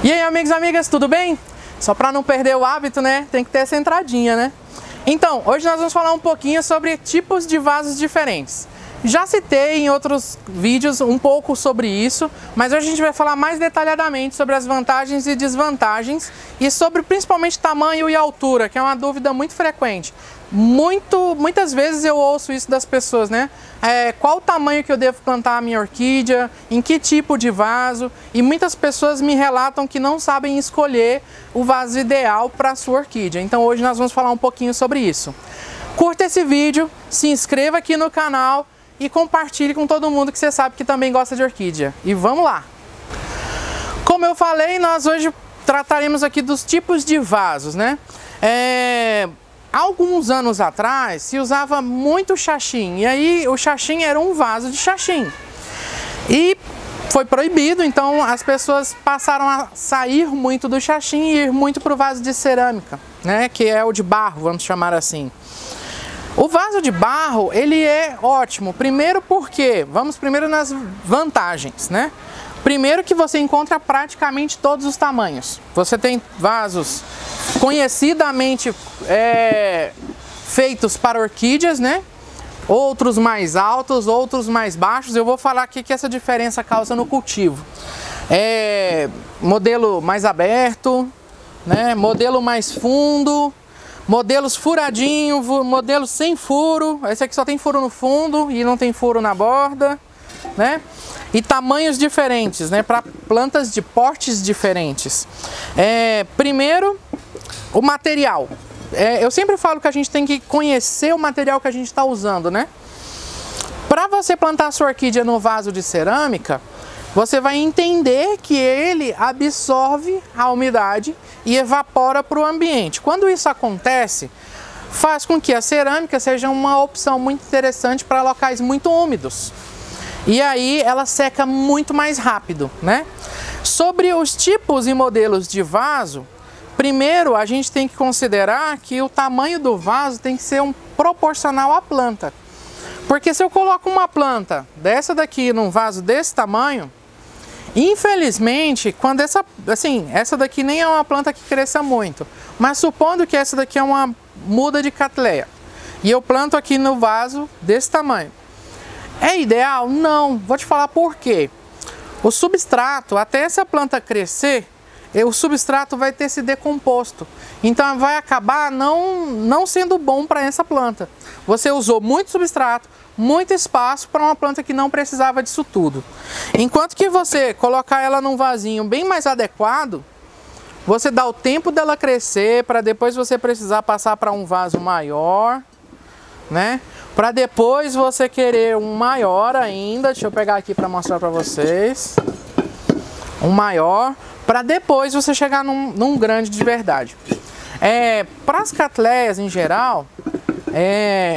E aí, amigos e amigas, tudo bem? Só para não perder o hábito, né? Tem que ter essa entradinha, né? Então, hoje nós vamos falar um pouquinho sobre tipos de vasos diferentes. Já citei em outros vídeos um pouco sobre isso, mas hoje a gente vai falar mais detalhadamente sobre as vantagens e desvantagens e sobre principalmente tamanho e altura, que é uma dúvida muito frequente. Muitas vezes eu ouço isso das pessoas, né? Qual o tamanho que eu devo plantar a minha orquídea, em que tipo de vaso, e muitas pessoas me relatam que não sabem escolher o vaso ideal para a sua orquídea. Então hoje nós vamos falar um pouquinho sobre isso. Curta esse vídeo, se inscreva aqui no canal e compartilhe com todo mundo que você sabe que também gosta de orquídea. E vamos lá! Como eu falei, nós hoje trataremos aqui dos tipos de vasos, né? Alguns anos atrás se usava muito xaxim, e aí o xaxim era um vaso de xaxim. E foi proibido, então as pessoas passaram a sair muito do xaxim e ir muito para o vaso de cerâmica, né? Que é o de barro, vamos chamar assim. O vaso de barro, ele é ótimo, primeiro porque, vamos primeiro nas vantagens, né? Primeiro que você encontra praticamente todos os tamanhos. Você tem vasos conhecidamente feitos para orquídeas, né? Outros mais altos, outros mais baixos. Eu vou falar aqui que essa diferença causa no cultivo. Modelo mais aberto, né? Modelo mais fundo, modelos furadinho, modelos sem furo. Esse aqui só tem furo no fundo e não tem furo na borda, né? E tamanhos diferentes, né? Para plantas de portes diferentes. Primeiro, o material. Eu sempre falo que a gente tem que conhecer o material que a gente está usando, né? Para você plantar a sua orquídea no vaso de cerâmica, você vai entender que ele absorve a umidade e evapora para o ambiente. Quando isso acontece, faz com que a cerâmica seja uma opção muito interessante para locais muito úmidos. E aí ela seca muito mais rápido, né? Sobre os tipos e modelos de vaso, primeiro a gente tem que considerar que o tamanho do vaso tem que ser proporcional à planta. Porque se eu coloco uma planta dessa daqui num vaso desse tamanho, infelizmente, quando essa daqui nem é uma planta que cresça muito, mas supondo que essa daqui é uma muda de Cattleya, e eu planto aqui no vaso desse tamanho, é ideal? Não. Vou te falar por quê. O substrato, até essa planta crescer, o substrato vai ter se decomposto. Então vai acabar não sendo bom para essa planta. Você usou muito substrato, muito espaço para uma planta que não precisava disso tudo. Enquanto que você colocar ela num vasinho bem mais adequado, você dá o tempo dela crescer para depois você precisar passar para um vaso maior, né? Para depois você querer um maior ainda, deixa eu pegar aqui para mostrar para vocês. Um maior, para depois você chegar num grande de verdade. Para as Cattleyas em geral,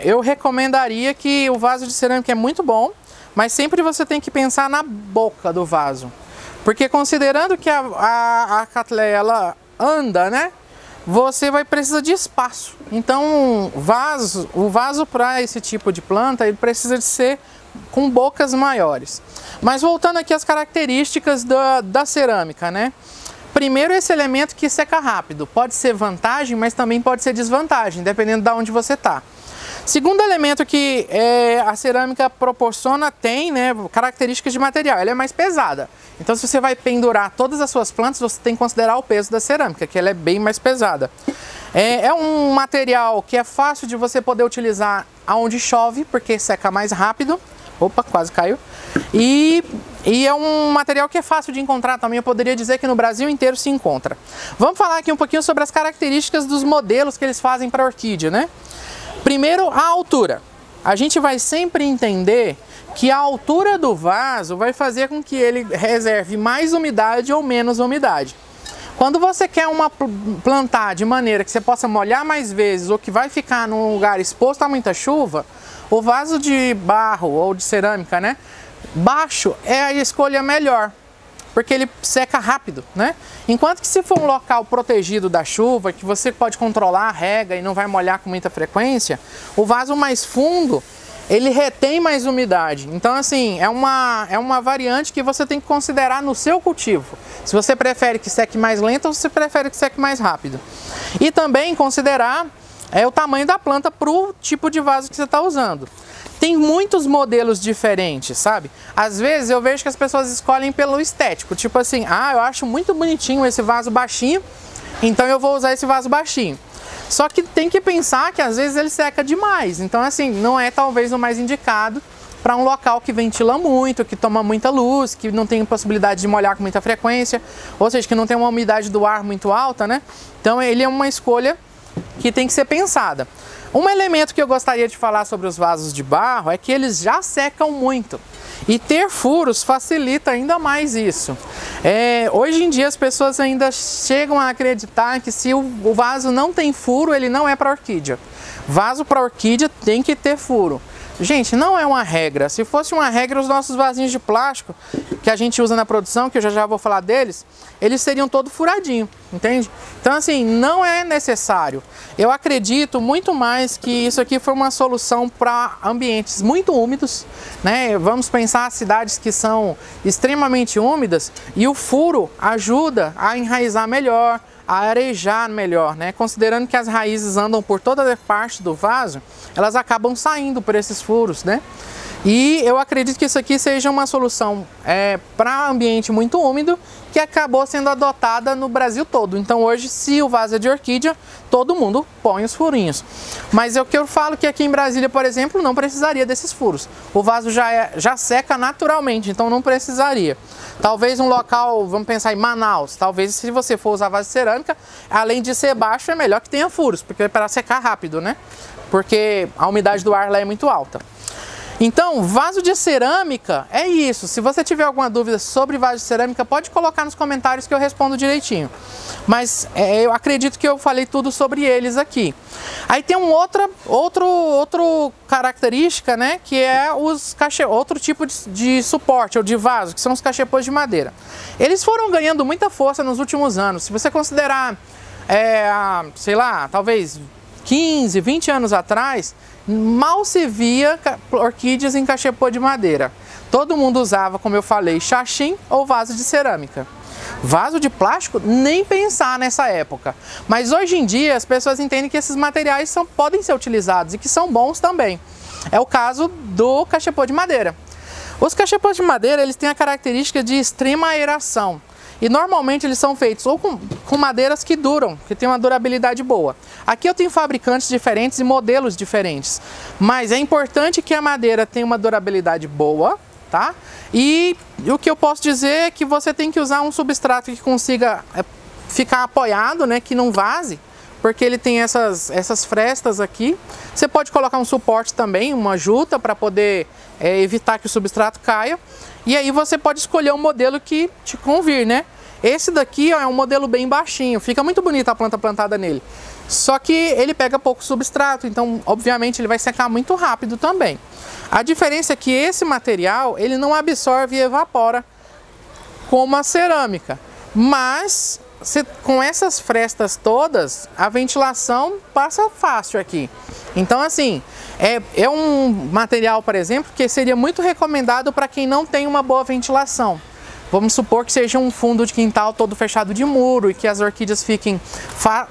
eu recomendaria que o vaso de cerâmica é muito bom, mas sempre você tem que pensar na boca do vaso. Porque considerando que a Cattleya ela anda, né? Você vai precisar de espaço. Então, o vaso para esse tipo de planta, ele precisa de ser com bocas maiores. Mas voltando aqui às características da cerâmica, né? Primeiro, esse elemento que seca rápido. Pode ser vantagem, mas também pode ser desvantagem, dependendo de onde você está. Segundo elemento que a cerâmica proporciona, tem, né, características de material. Ela é mais pesada. Então, se você vai pendurar todas as suas plantas, você tem que considerar o peso da cerâmica, que ela é bem mais pesada. É um material que é fácil de você poder utilizar aonde chove, porque seca mais rápido. Opa, quase caiu. E é um material que é fácil de encontrar também. Eu poderia dizer que no Brasil inteiro se encontra. Vamos falar aqui um pouquinho sobre as características dos modelos que eles fazem para a orquídea, né? Primeiro, a altura. A gente vai sempre entender que a altura do vaso vai fazer com que ele reserve mais umidade ou menos umidade. Quando você quer plantar de maneira que você possa molhar mais vezes ou que vai ficar num lugar exposto a muita chuva, o vaso de barro ou de cerâmica, né, baixo é a escolha melhor, porque ele seca rápido, né? Enquanto que se for um local protegido da chuva, que você pode controlar a rega e não vai molhar com muita frequência, o vaso mais fundo, ele retém mais umidade. Então, assim, é uma variante que você tem que considerar no seu cultivo. Se você prefere que seque mais lento ou se você prefere que seque mais rápido. E também considerar o tamanho da planta para o tipo de vaso que você está usando. Tem muitos modelos diferentes, sabe? Às vezes eu vejo que as pessoas escolhem pelo estético. Tipo assim, eu acho muito bonitinho esse vaso baixinho, então eu vou usar esse vaso baixinho. Só que tem que pensar que às vezes ele seca demais. Então, assim, não é talvez o mais indicado para um local que ventila muito, que toma muita luz, que não tem possibilidade de molhar com muita frequência, ou seja, que não tem uma umidade do ar muito alta, né? Então, ele é uma escolha que tem que ser pensada. Um elemento que eu gostaria de falar sobre os vasos de barro é que eles já secam muito. E ter furos facilita ainda mais isso. Hoje em dia as pessoas ainda chegam a acreditar que se o vaso não tem furo, ele não é para orquídea. Vaso para orquídea tem que ter furo. Gente, não é uma regra. Se fosse uma regra, os nossos vasinhos de plástico que a gente usa na produção, que eu já vou falar deles, eles seriam todo furadinho, entende? Então, assim, não é necessário. Eu acredito muito mais que isso aqui foi uma solução para ambientes muito úmidos, né? Vamos pensar cidades que são extremamente úmidas e o furo ajuda a enraizar melhor, a arejar melhor, né? Considerando que as raízes andam por toda a parte do vaso, elas acabam saindo por esses furos, né? E eu acredito que isso aqui seja uma solução para ambiente muito úmido, que acabou sendo adotada no Brasil todo. Então hoje, se o vaso é de orquídea, todo mundo põe os furinhos. Mas é o que eu falo que aqui em Brasília, por exemplo, não precisaria desses furos. O vaso já seca naturalmente, então não precisaria. Talvez um local, vamos pensar em Manaus, talvez se você for usar vaso de cerâmica, além de ser baixo, é melhor que tenha furos, porque é para secar rápido, né? Porque a umidade do ar lá é muito alta. Então, vaso de cerâmica é isso. Se você tiver alguma dúvida sobre vaso de cerâmica, pode colocar nos comentários que eu respondo direitinho. Mas eu acredito que eu falei tudo sobre eles aqui. Aí tem outra característica, né, que é outro tipo de suporte ou de vaso, que são os cachepôs de madeira. Eles foram ganhando muita força nos últimos anos. Se você considerar, sei lá, talvez 15, 20 anos atrás, mal se via orquídeas em cachepô de madeira. Todo mundo usava, como eu falei, xaxim ou vaso de cerâmica. Vaso de plástico, nem pensar nessa época. Mas hoje em dia as pessoas entendem que esses materiais podem ser utilizados e que são bons também. É o caso do cachepô de madeira. Os cachepôs de madeira, eles têm a característica de extrema aeração. E normalmente eles são feitos ou com madeiras que duram, que tem uma durabilidade boa. Aqui eu tenho fabricantes diferentes e modelos diferentes. Mas é importante que a madeira tenha uma durabilidade boa, tá? E o que eu posso dizer é que você tem que usar um substrato que consiga ficar apoiado, né? Que não vaze, porque ele tem essas frestas aqui. Você pode colocar um suporte também, uma juta, para poder evitar que o substrato caia. E aí você pode escolher um modelo que te convir, né? Esse daqui é um modelo bem baixinho, fica muito bonita a planta plantada nele. Só que ele pega pouco substrato, então obviamente ele vai secar muito rápido também. A diferença é que esse material, ele não absorve e evapora como a cerâmica. Mas com essas frestas todas, a ventilação passa fácil aqui. Então assim, é um material, por exemplo, que seria muito recomendado para quem não tem uma boa ventilação. Vamos supor que seja um fundo de quintal todo fechado de muro e que as orquídeas fiquem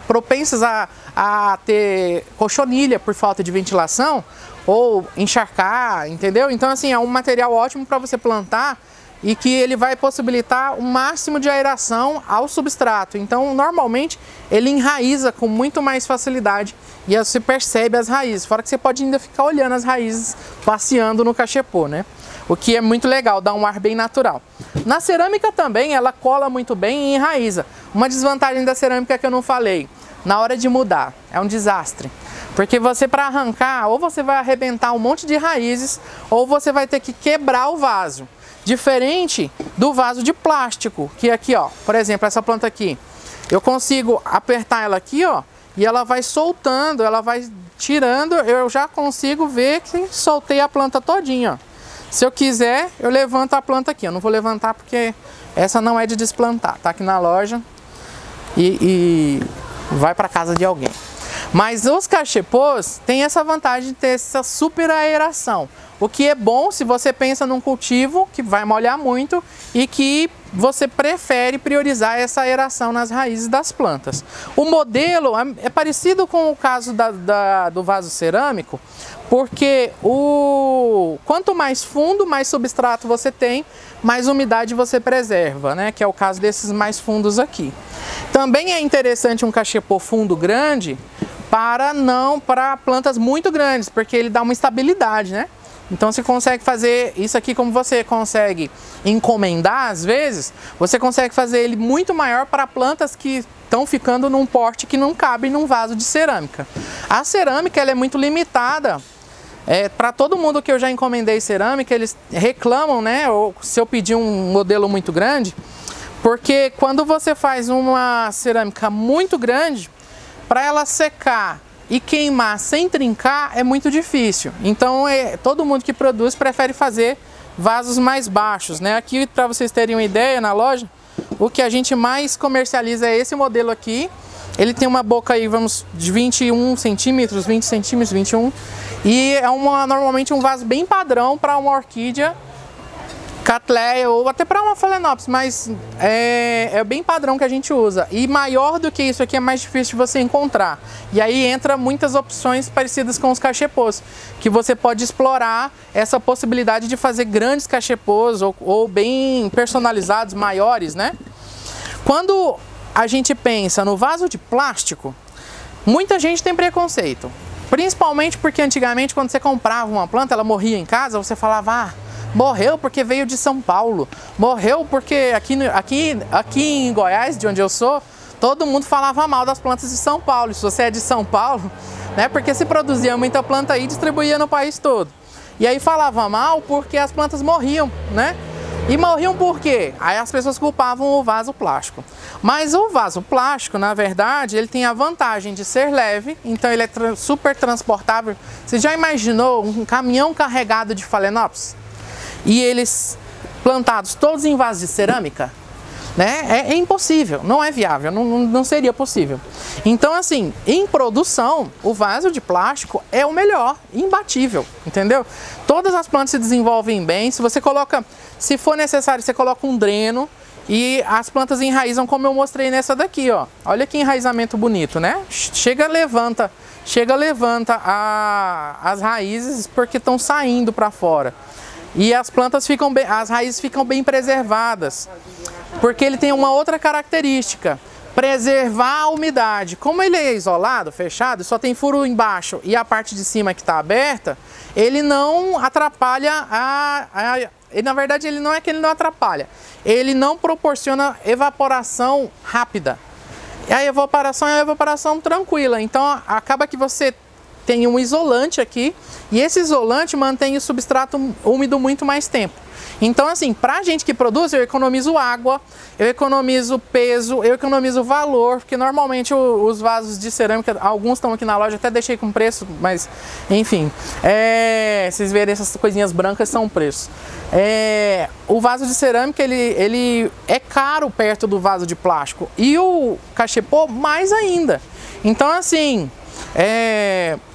propensas a ter cochonilha por falta de ventilação ou encharcar, entendeu? Então assim, é um material ótimo para você plantar e que ele vai possibilitar o máximo de aeração ao substrato. Então, normalmente, ele enraiza com muito mais facilidade e você percebe as raízes. Fora que você pode ainda ficar olhando as raízes passeando no cachepô, né? O que é muito legal, dá um ar bem natural. Na cerâmica também, ela cola muito bem e enraiza. Uma desvantagem da cerâmica que eu não falei, na hora de mudar, é um desastre. Porque você, para arrancar, ou você vai arrebentar um monte de raízes, ou você vai ter que quebrar o vaso. Diferente do vaso de plástico, que aqui, ó, por exemplo, essa planta aqui, eu consigo apertar ela aqui, ó, e ela vai soltando, ela vai tirando, eu já consigo ver que soltei a planta todinha, ó. Se eu quiser, eu levanto a planta aqui, eu não vou levantar porque essa não é de desplantar, tá aqui na loja e vai para casa de alguém. Mas os cachepôs têm essa vantagem de ter essa super aeração. O que é bom se você pensa num cultivo que vai molhar muito e que você prefere priorizar essa aeração nas raízes das plantas. O modelo é parecido com o caso do vaso cerâmico, porque quanto mais fundo, mais substrato você tem, mais umidade você preserva, né? Que é o caso desses mais fundos aqui. Também é interessante um cachepô fundo grande para plantas muito grandes, porque ele dá uma estabilidade, né? Então você consegue fazer isso aqui como você consegue encomendar às vezes, você consegue fazer ele muito maior para plantas que estão ficando num porte que não cabe num vaso de cerâmica. A cerâmica ela é muito limitada. Para todo mundo que eu já encomendei cerâmica, eles reclamam, né? Ou se eu pedir um modelo muito grande, porque quando você faz uma cerâmica muito grande, para ela secar e queimar sem trincar é muito difícil. Então todo mundo que produz prefere fazer vasos mais baixos, né? Aqui, para vocês terem uma ideia, na loja, o que a gente mais comercializa é esse modelo aqui. Ele tem uma boca aí, vamos, de 21 centímetros, 20 centímetros, 21. E é normalmente um vaso bem padrão para uma orquídea Cattleya ou até para uma Phalaenopsis, mas é bem padrão que a gente usa. E maior do que isso aqui é mais difícil de você encontrar. E aí entra muitas opções parecidas com os cachepôs, que você pode explorar essa possibilidade de fazer grandes cachepôs ou bem personalizados, maiores, né? Quando a gente pensa no vaso de plástico, muita gente tem preconceito. Principalmente porque antigamente quando você comprava uma planta, ela morria em casa, você falava, morreu porque veio de São Paulo, morreu porque aqui em Goiás, de onde eu sou, todo mundo falava mal das plantas de São Paulo. Se você é de São Paulo, né, porque se produzia muita planta aí e distribuía no país todo. E aí falava mal porque as plantas morriam, né? E morriam por quê? Aí as pessoas culpavam o vaso plástico. Mas o vaso plástico, na verdade, ele tem a vantagem de ser leve, então ele é super transportável. Você já imaginou um caminhão carregado de Phalaenopsis? E eles plantados todos em vasos de cerâmica? Né? É impossível, não é viável, não seria possível. Então, assim, em produção, o vaso de plástico é o melhor, imbatível, entendeu? Todas as plantas se desenvolvem bem. Se você coloca, se for necessário, você coloca um dreno e as plantas enraizam como eu mostrei nessa daqui, ó. Olha que enraizamento bonito, né? Chega, levanta as raízes porque estão saindo para fora. E as plantas ficam bem, as raízes ficam bem preservadas, porque ele tem uma outra característica, preservar a umidade. Como ele é isolado, fechado, só tem furo embaixo e a parte de cima que está aberta, ele não atrapalha na verdade, ele não é que ele não atrapalha, ele não proporciona evaporação rápida. E a evaporação é uma evaporação tranquila, então acaba que você tem um isolante aqui, e esse isolante mantém o substrato úmido muito mais tempo. Então, assim, pra gente que produz, eu economizo água, eu economizo peso, eu economizo valor, porque normalmente os vasos de cerâmica, alguns estão aqui na loja, até deixei com preço, mas enfim, vocês verem essas coisinhas brancas são preços. O vaso de cerâmica, ele é caro perto do vaso de plástico, e o cachepô mais ainda. Então, assim,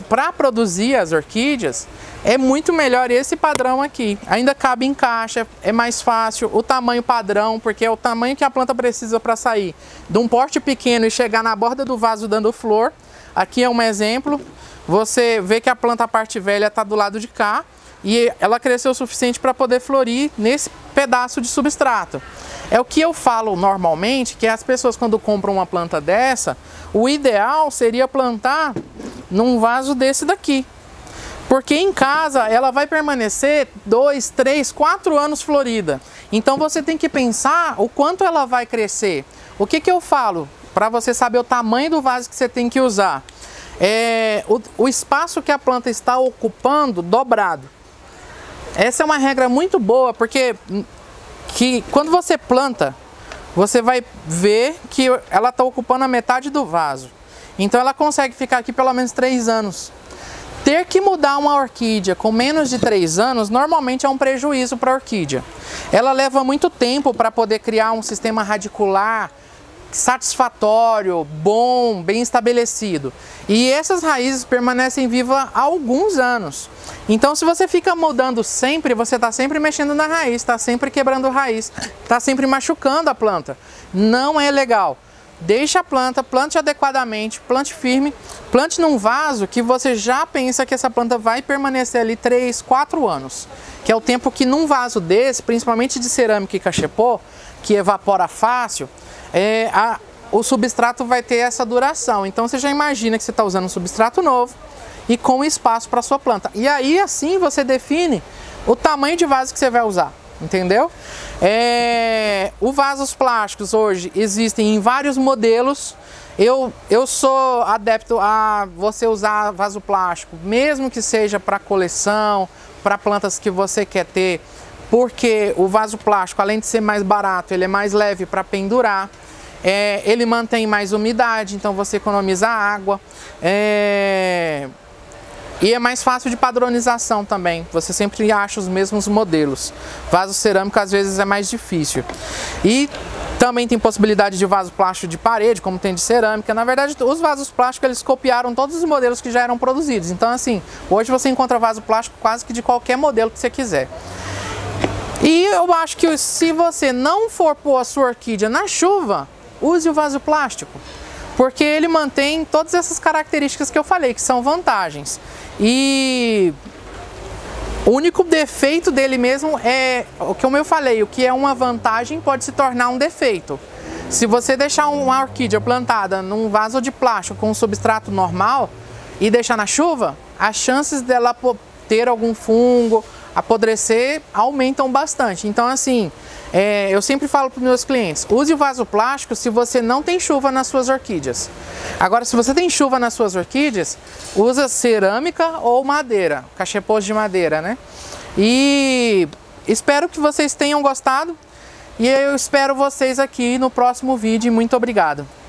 para produzir as orquídeas, é muito melhor esse padrão aqui. Ainda cabe em caixa, é mais fácil, o tamanho padrão, porque é o tamanho que a planta precisa para sair de um porte pequeno e chegar na borda do vaso dando flor. Aqui é um exemplo, você vê que a planta, a parte velha, está do lado de cá e ela cresceu o suficiente para poder florir nesse pedaço de substrato. É o que eu falo normalmente, que as pessoas quando compram uma planta dessa, o ideal seria plantar num vaso desse daqui. Porque em casa ela vai permanecer 2, 3, 4 anos florida. Então você tem que pensar o quanto ela vai crescer. O que eu falo? Para você saber o tamanho do vaso que você tem que usar. O espaço que a planta está ocupando dobrado. Essa é uma regra muito boa, porque quando você planta, você vai ver que ela está ocupando a metade do vaso. Então ela consegue ficar aqui pelo menos 3 anos. Ter que mudar uma orquídea com menos de 3 anos, normalmente é um prejuízo para a orquídea. Ela leva muito tempo para poder criar um sistema radicular satisfatório, bom, bem estabelecido. E essas raízes permanecem vivas há alguns anos. Então, se você fica mudando sempre, você está sempre mexendo na raiz, está sempre quebrando raiz, está sempre machucando a planta. Não é legal. Deixe a planta, plante adequadamente, plante firme, plante num vaso que você já pensa que essa planta vai permanecer ali 3, 4 anos. Que é o tempo que num vaso desse, principalmente de cerâmica e cachepô, que evapora fácil, o substrato vai ter essa duração. Então você já imagina que você está usando um substrato novo e com espaço para sua planta. E aí assim você define o tamanho de vaso que você vai usar, entendeu? Os vasos plásticos hoje existem em vários modelos. Eu sou adepto a você usar vaso plástico, mesmo que seja para coleção, para plantas que você quer ter, porque o vaso plástico, além de ser mais barato, ele é mais leve para pendurar, ele mantém mais umidade, então você economiza água, e é mais fácil de padronização também, você sempre acha os mesmos modelos. Vaso cerâmico às vezes é mais difícil. E também tem possibilidade de vaso plástico de parede, como tem de cerâmica. Na verdade, os vasos plásticos eles copiaram todos os modelos que já eram produzidos. Então assim, hoje você encontra vaso plástico quase que de qualquer modelo que você quiser. E eu acho que se você não for pôr a sua orquídea na chuva, use o vaso plástico, porque ele mantém todas essas características que eu falei, que são vantagens. E o único defeito dele mesmo é, como eu falei, o que é uma vantagem pode se tornar um defeito. Se você deixar uma orquídea plantada num vaso de plástico com um substrato normal e deixar na chuva, as chances dela ter algum fungo, apodrecer, aumentam bastante. Então assim, eu sempre falo para os meus clientes, use o vaso plástico se você não tem chuva nas suas orquídeas. Agora, se você tem chuva nas suas orquídeas, usa cerâmica ou madeira, cachepôs de madeira, né? E espero que vocês tenham gostado e eu espero vocês aqui no próximo vídeo. Muito obrigado!